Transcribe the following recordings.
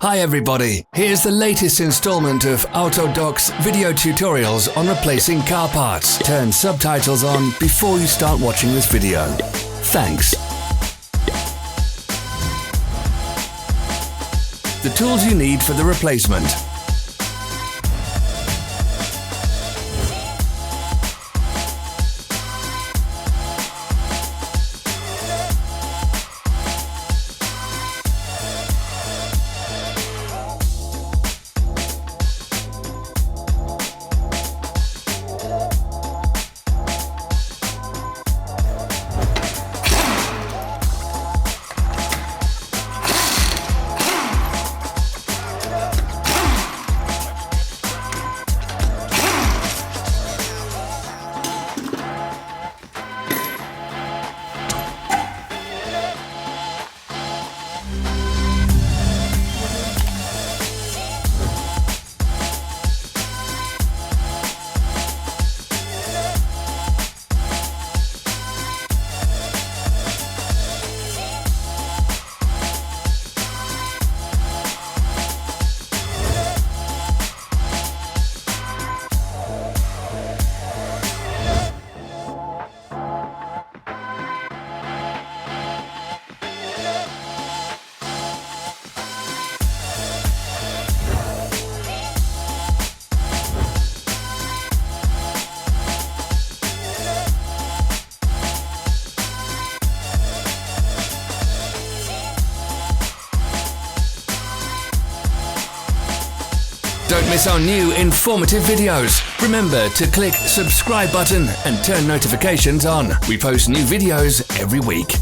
Hi everybody, here's the latest installment of Autodoc's video tutorials on replacing car parts. Turn subtitles on before you start watching this video. Thanks. The tools you need for the replacement. Don't miss our new informative videos. Remember to click subscribe button and turn notifications on. We post new videos every week.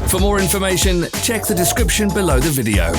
For more information, check the description below the video.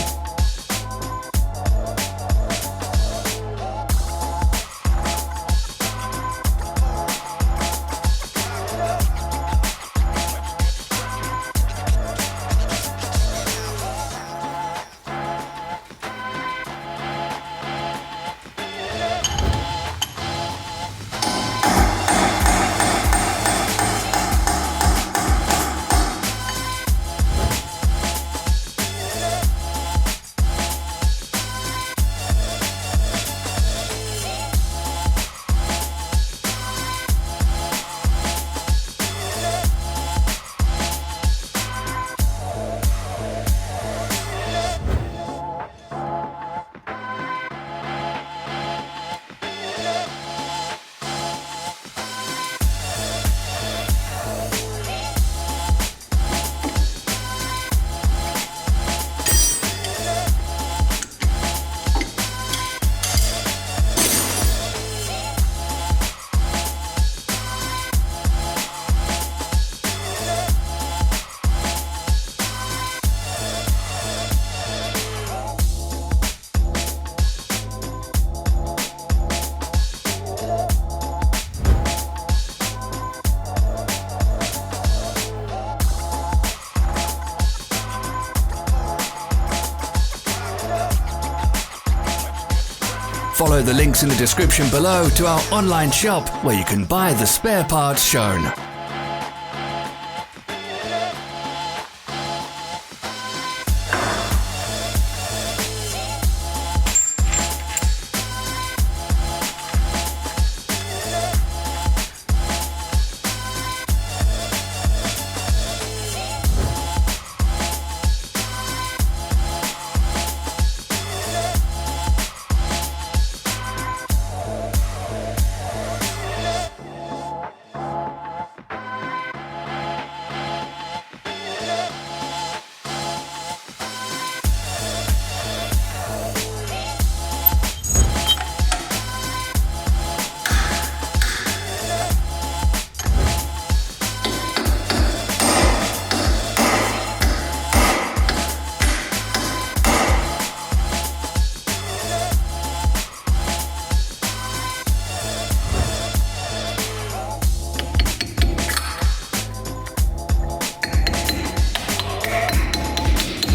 Follow the links in the description below to our online shop where you can buy the spare parts shown.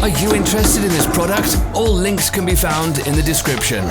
Are you interested in this product? All links can be found in the description.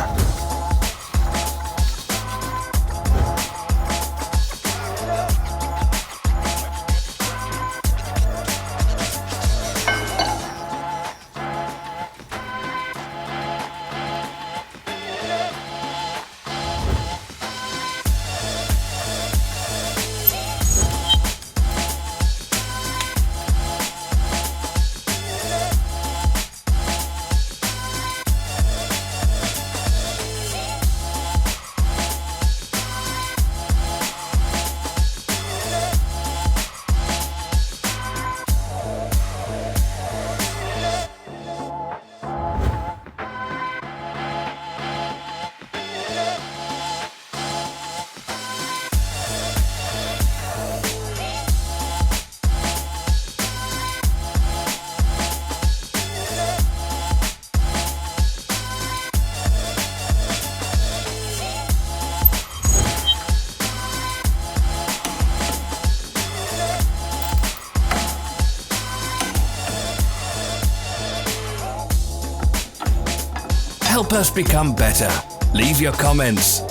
Help us become better. Leave your comments.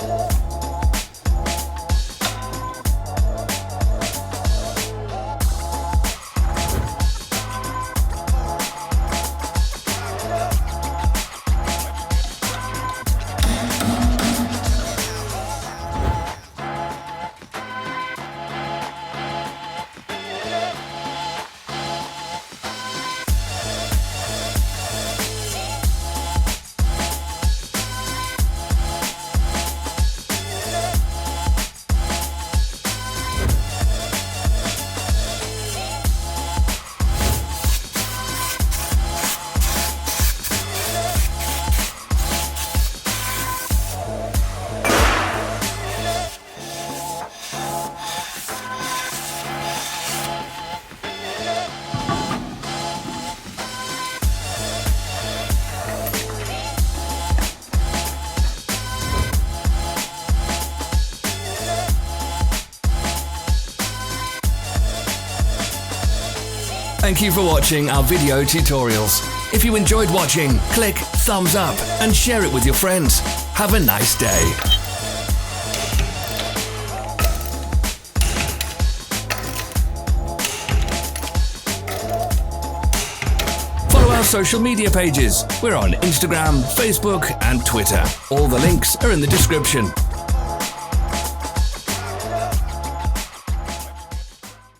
Thank you for watching our video tutorials. If you enjoyed watching, click thumbs up and share it with your friends. Have a nice day. Follow our social media pages. We're on Instagram, Facebook and Twitter. All the links are in the description.